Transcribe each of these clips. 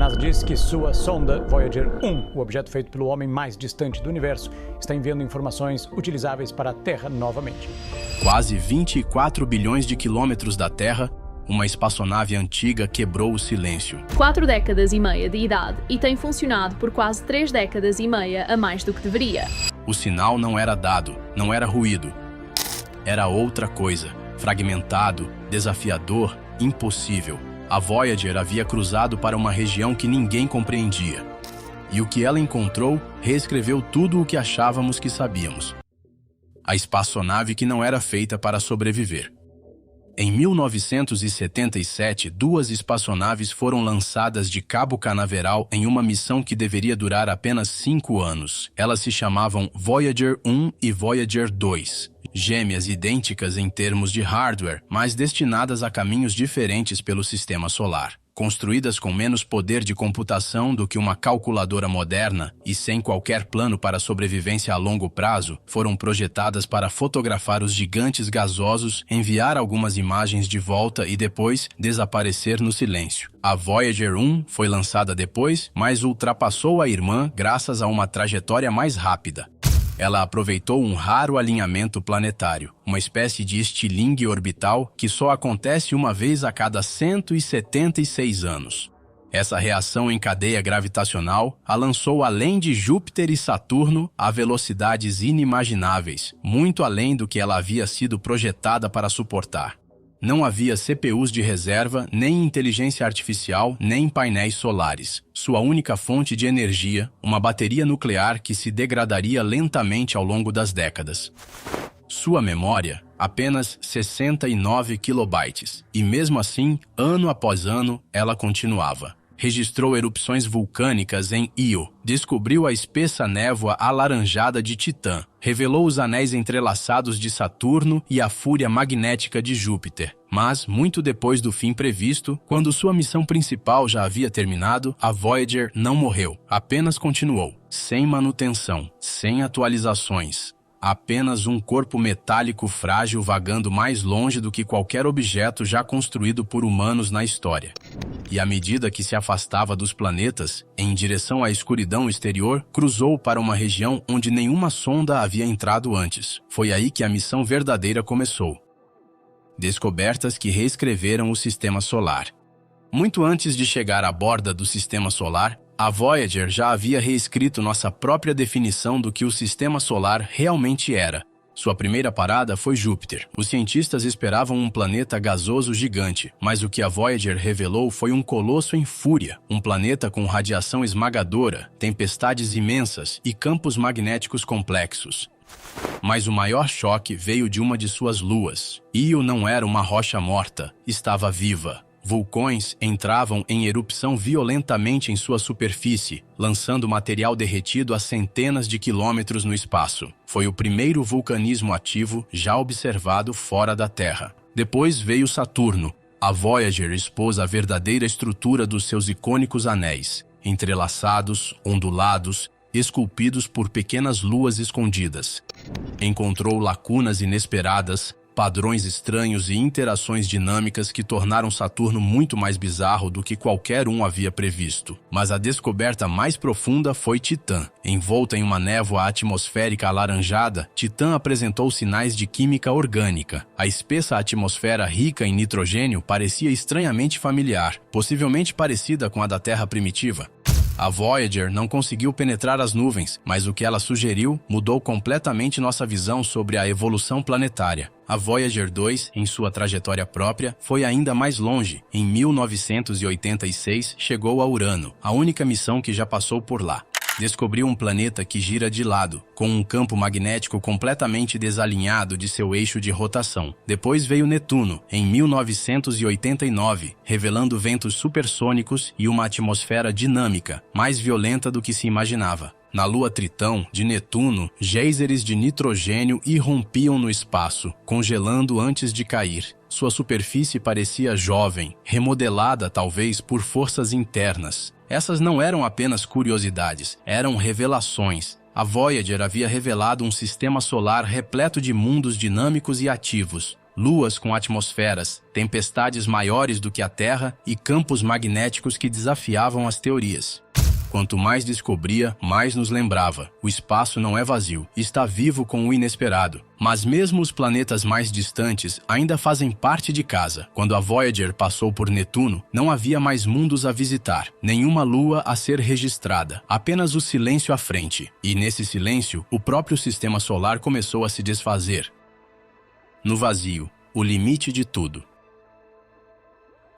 NASA diz que sua sonda Voyager 1, o objeto feito pelo homem mais distante do universo, está enviando informações utilizáveis para a Terra novamente. Quase 24 bilhões de quilômetros da Terra, uma espaçonave antiga quebrou o silêncio. 4 décadas e meia de idade e tem funcionado por quase 3 décadas e meia a mais do que deveria. O sinal não era dado, não era ruído. Era outra coisa, fragmentado, desafiador, impossível. A Voyager havia cruzado para uma região que ninguém compreendia. E o que ela encontrou reescreveu tudo o que achávamos que sabíamos. A espaçonave que não era feita para sobreviver. Em 1977, 2 espaçonaves foram lançadas de Cabo Canaveral em uma missão que deveria durar apenas 5 anos. Elas se chamavam Voyager 1 e Voyager 2. Gêmeas idênticas em termos de hardware, mas destinadas a caminhos diferentes pelo sistema solar. Construídas com menos poder de computação do que uma calculadora moderna e sem qualquer plano para sobrevivência a longo prazo, foram projetadas para fotografar os gigantes gasosos, enviar algumas imagens de volta e depois desaparecer no silêncio. A Voyager 1 foi lançada depois, mas ultrapassou a irmã graças a uma trajetória mais rápida. Ela aproveitou um raro alinhamento planetário, uma espécie de estilingue orbital que só acontece uma vez a cada 176 anos. Essa reação em cadeia gravitacional a lançou além de Júpiter e Saturno a velocidades inimagináveis, muito além do que ela havia sido projetada para suportar. Não havia CPUs de reserva, nem inteligência artificial, nem painéis solares. Sua única fonte de energia, uma bateria nuclear que se degradaria lentamente ao longo das décadas. Sua memória, apenas 69 kilobytes. E mesmo assim, ano após ano, ela continuava. Registrou erupções vulcânicas em Io, descobriu a espessa névoa alaranjada de Titã, revelou os anéis entrelaçados de Saturno e a fúria magnética de Júpiter. Mas, muito depois do fim previsto, quando sua missão principal já havia terminado, a Voyager não morreu, apenas continuou, sem manutenção, sem atualizações. Apenas um corpo metálico frágil vagando mais longe do que qualquer objeto já construído por humanos na história. E à medida que se afastava dos planetas, em direção à escuridão exterior, cruzou para uma região onde nenhuma sonda havia entrado antes. Foi aí que a missão verdadeira começou. Descobertas que reescreveram o sistema solar. Muito antes de chegar à borda do sistema solar, a Voyager já havia reescrito nossa própria definição do que o sistema solar realmente era. Sua primeira parada foi Júpiter. Os cientistas esperavam um planeta gasoso gigante, mas o que a Voyager revelou foi um colosso em fúria, um planeta com radiação esmagadora, tempestades imensas e campos magnéticos complexos. Mas o maior choque veio de uma de suas luas. Io não era uma rocha morta, estava viva. Vulcões entravam em erupção violentamente em sua superfície, lançando material derretido a centenas de quilômetros no espaço. Foi o primeiro vulcanismo ativo já observado fora da Terra. Depois veio Saturno. A Voyager expôs a verdadeira estrutura dos seus icônicos anéis, entrelaçados, ondulados, esculpidos por pequenas luas escondidas. Encontrou lacunas inesperadas, padrões estranhos e interações dinâmicas que tornaram Saturno muito mais bizarro do que qualquer um havia previsto. Mas a descoberta mais profunda foi Titã. Envolta em uma névoa atmosférica alaranjada, Titã apresentou sinais de química orgânica. A espessa atmosfera rica em nitrogênio parecia estranhamente familiar, possivelmente parecida com a da Terra primitiva. A Voyager não conseguiu penetrar as nuvens, mas o que ela sugeriu mudou completamente nossa visão sobre a evolução planetária. A Voyager 2, em sua trajetória própria, foi ainda mais longe. Em 1986, chegou a Urano, a única missão que já passou por lá. Descobriu um planeta que gira de lado, com um campo magnético completamente desalinhado de seu eixo de rotação. Depois veio Netuno, em 1989, revelando ventos supersônicos e uma atmosfera dinâmica, mais violenta do que se imaginava. Na lua Tritão, de Netuno, geysers de nitrogênio irrompiam no espaço, congelando antes de cair. Sua superfície parecia jovem, remodelada talvez por forças internas. Essas não eram apenas curiosidades, eram revelações. A Voyager havia revelado um sistema solar repleto de mundos dinâmicos e ativos. luas com atmosferas, tempestades maiores do que a Terra e campos magnéticos que desafiavam as teorias. Quanto mais descobria, mais nos lembrava. O espaço não é vazio, está vivo com o inesperado. Mas mesmo os planetas mais distantes ainda fazem parte de casa. Quando a Voyager passou por Netuno, não havia mais mundos a visitar, nenhuma lua a ser registrada, apenas o silêncio à frente. E nesse silêncio, o próprio sistema solar começou a se desfazer. No vazio, o limite de tudo.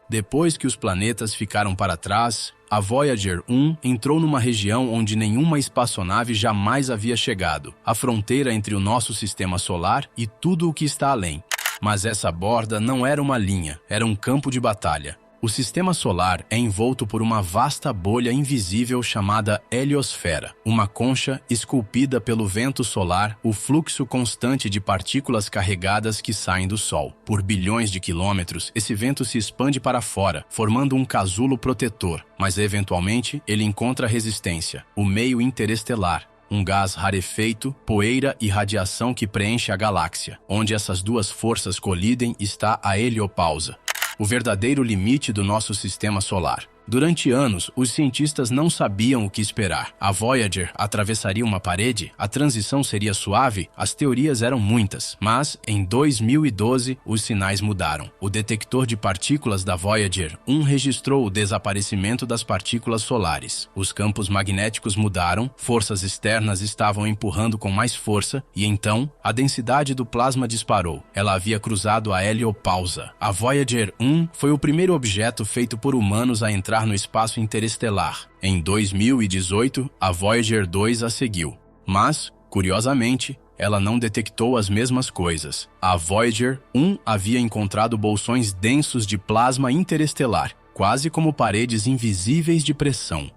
Depois que os planetas ficaram para trás, a Voyager 1 entrou numa região onde nenhuma espaçonave jamais havia chegado, a fronteira entre o nosso sistema solar e tudo o que está além. Mas essa borda não era uma linha, era um campo de batalha. O sistema solar é envolto por uma vasta bolha invisível chamada heliosfera, uma concha esculpida pelo vento solar, o fluxo constante de partículas carregadas que saem do Sol. Por bilhões de quilômetros, esse vento se expande para fora, formando um casulo protetor, mas eventualmente ele encontra resistência, o meio interestelar. Um gás rarefeito, poeira e radiação que preenche a galáxia. Onde essas duas forças colidem está a heliopausa, o verdadeiro limite do nosso sistema solar. Durante anos, os cientistas não sabiam o que esperar. A Voyager atravessaria uma parede? A transição seria suave? As teorias eram muitas, mas em 2012 os sinais mudaram. O detector de partículas da Voyager 1 registrou o desaparecimento das partículas solares. Os campos magnéticos mudaram, forças externas estavam empurrando com mais força e então a densidade do plasma disparou. Ela havia cruzado a heliopausa. A Voyager 1 foi o primeiro objeto feito por humanos a entrar no espaço interestelar. Em 2018, a Voyager 2 a seguiu. Mas, curiosamente, ela não detectou as mesmas coisas. A Voyager 1 havia encontrado bolsões densos de plasma interestelar, quase como paredes invisíveis de pressão.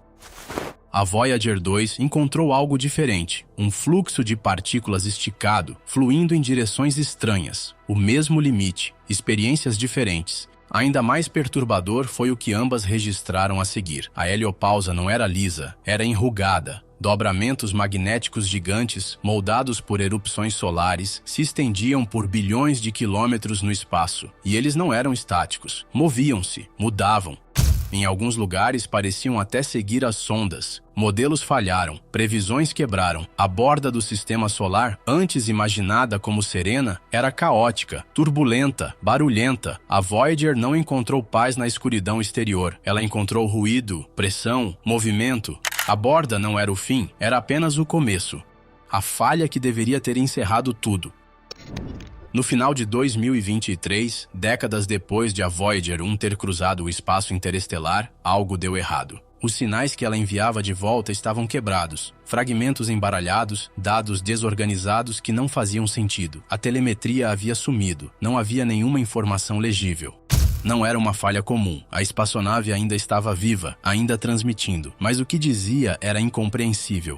A Voyager 2 encontrou algo diferente, um fluxo de partículas esticado, fluindo em direções estranhas, o mesmo limite, experiências diferentes. Ainda mais perturbador foi o que ambas registraram a seguir. A heliopausa não era lisa, era enrugada. Dobramentos magnéticos gigantes, moldados por erupções solares, se estendiam por bilhões de quilômetros no espaço. E eles não eram estáticos, moviam-se, mudavam. Em alguns lugares pareciam até seguir as sondas. Modelos falharam, previsões quebraram. A borda do sistema solar, antes imaginada como serena, era caótica, turbulenta, barulhenta. A Voyager não encontrou paz na escuridão exterior. Ela encontrou ruído, pressão, movimento. A borda não era o fim, era apenas o começo. A falha que deveria ter encerrado tudo. No final de 2023, décadas depois de a Voyager 1 ter cruzado o espaço interestelar, algo deu errado. Os sinais que ela enviava de volta estavam quebrados, fragmentos embaralhados, dados desorganizados que não faziam sentido. A telemetria havia sumido, não havia nenhuma informação legível. Não era uma falha comum, a espaçonave ainda estava viva, ainda transmitindo, mas o que dizia era incompreensível.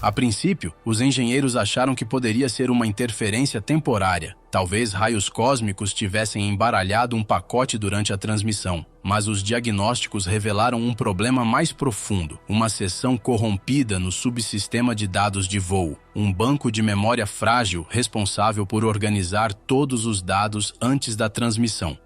A princípio, os engenheiros acharam que poderia ser uma interferência temporária. Talvez raios cósmicos tivessem embaralhado um pacote durante a transmissão. Mas os diagnósticos revelaram um problema mais profundo, uma seção corrompida no subsistema de dados de voo, um banco de memória frágil responsável por organizar todos os dados antes da transmissão.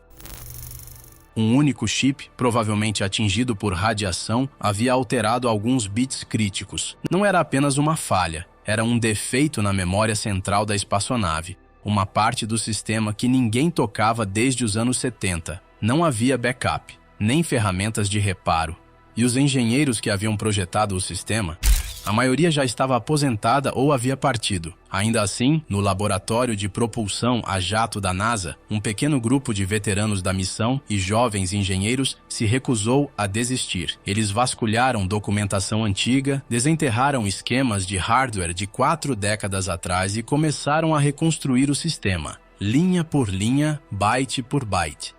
Um único chip, provavelmente atingido por radiação, havia alterado alguns bits críticos. Não era apenas uma falha, era um defeito na memória central da espaçonave, uma parte do sistema que ninguém tocava desde os anos 70. Não havia backup, nem ferramentas de reparo. E os engenheiros que haviam projetado o sistema, a maioria já estava aposentada ou havia partido. Ainda assim, no laboratório de propulsão a jato da NASA, um pequeno grupo de veteranos da missão e jovens engenheiros se recusou a desistir. Eles vasculharam documentação antiga, desenterraram esquemas de hardware de 4 décadas atrás e começaram a reconstruir o sistema, linha por linha, byte por byte.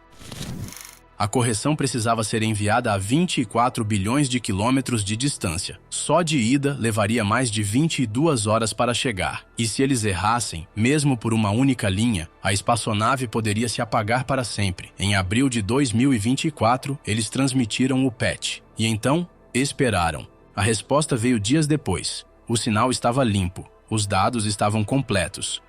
A correção precisava ser enviada a 24 bilhões de quilômetros de distância. Só de ida levaria mais de 22 horas para chegar. E se eles errassem, mesmo por uma única linha, a espaçonave poderia se apagar para sempre. Em abril de 2024, eles transmitiram o patch. E então, esperaram. A resposta veio dias depois. O sinal estava limpo. Os dados estavam completos.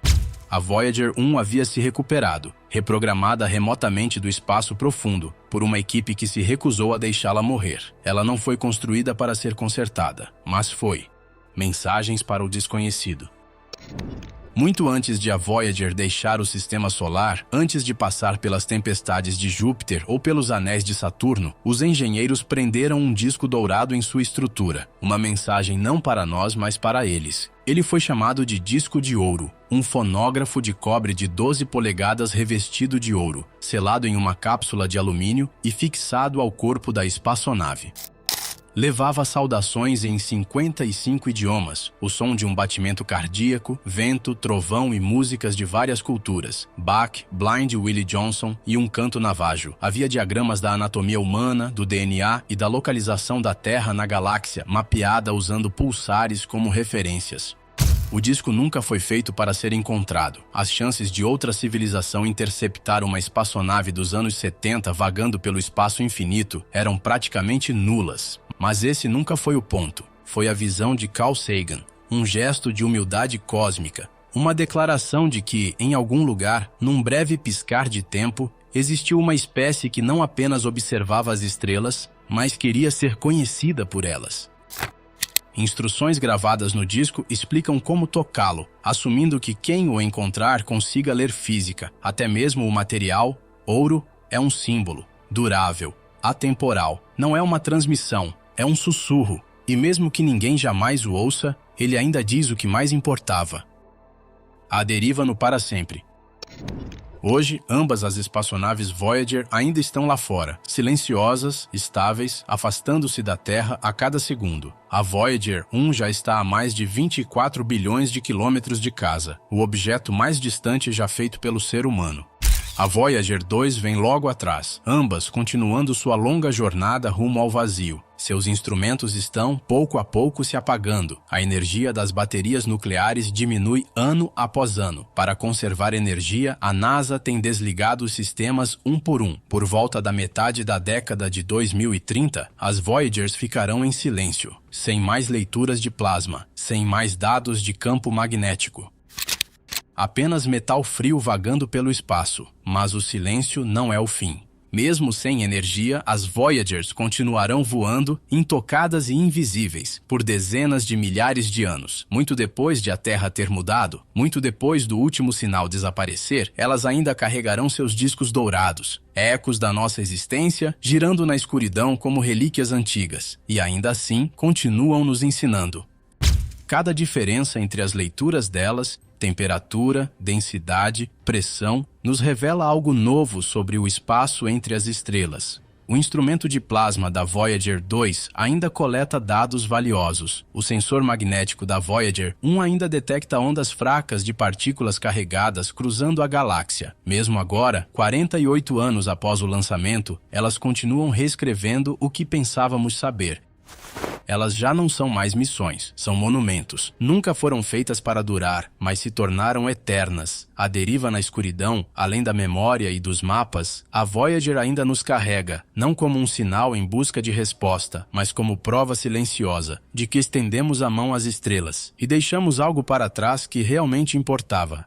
A Voyager 1 havia se recuperado, reprogramada remotamente do espaço profundo, por uma equipe que se recusou a deixá-la morrer. Ela não foi construída para ser consertada, mas foi. Mensagens para o desconhecido. Muito antes de a Voyager deixar o sistema solar, antes de passar pelas tempestades de Júpiter ou pelos anéis de Saturno, os engenheiros prenderam um disco dourado em sua estrutura. Uma mensagem não para nós, mas para eles. Ele foi chamado de disco de ouro, um fonógrafo de cobre de 12 polegadas revestido de ouro, selado em uma cápsula de alumínio e fixado ao corpo da espaçonave. Levava saudações em 55 idiomas, o som de um batimento cardíaco, vento, trovão e músicas de várias culturas, Bach, Blind Willie Johnson e um canto navajo. Havia diagramas da anatomia humana, do DNA e da localização da Terra na galáxia, mapeada usando pulsares como referências. O disco nunca foi feito para ser encontrado. As chances de outra civilização interceptar uma espaçonave dos anos 70 vagando pelo espaço infinito eram praticamente nulas. Mas esse nunca foi o ponto. Foi a visão de Carl Sagan, um gesto de humildade cósmica, uma declaração de que, em algum lugar, num breve piscar de tempo, existiu uma espécie que não apenas observava as estrelas, mas queria ser conhecida por elas. Instruções gravadas no disco explicam como tocá-lo, assumindo que quem o encontrar consiga ler física. Até mesmo o material, ouro, é um símbolo, durável, atemporal. Não é uma transmissão, é um sussurro. E mesmo que ninguém jamais o ouça, ele ainda diz o que mais importava. A deriva no para sempre. Hoje, ambas as espaçonaves Voyager ainda estão lá fora, silenciosas, estáveis, afastando-se da Terra a cada segundo. A Voyager 1 já está a mais de 24 bilhões de quilômetros de casa, o objeto mais distante já feito pelo ser humano. A Voyager 2 vem logo atrás, ambas continuando sua longa jornada rumo ao vazio. Seus instrumentos estão, pouco a pouco, se apagando. A energia das baterias nucleares diminui ano após ano. Para conservar energia, a NASA tem desligado os sistemas um por um. Por volta da metade da década de 2030, as Voyagers ficarão em silêncio, sem mais leituras de plasma, sem mais dados de campo magnético. Apenas metal frio vagando pelo espaço, mas o silêncio não é o fim. Mesmo sem energia, as Voyagers continuarão voando, intocadas e invisíveis, por dezenas de milhares de anos. Muito depois de a Terra ter mudado, muito depois do último sinal desaparecer, elas ainda carregarão seus discos dourados, ecos da nossa existência, girando na escuridão como relíquias antigas, e ainda assim continuam nos ensinando. Cada diferença entre as leituras delas, temperatura, densidade, pressão, nos revela algo novo sobre o espaço entre as estrelas. O instrumento de plasma da Voyager 2 ainda coleta dados valiosos. O sensor magnético da Voyager 1 ainda detecta ondas fracas de partículas carregadas cruzando a galáxia. Mesmo agora, 48 anos após o lançamento, elas continuam reescrevendo o que pensávamos saber. Elas já não são mais missões, são monumentos. Nunca foram feitas para durar, mas se tornaram eternas. A deriva na escuridão, além da memória e dos mapas, a Voyager ainda nos carrega, não como um sinal em busca de resposta, mas como prova silenciosa de que estendemos a mão às estrelas e deixamos algo para trás que realmente importava.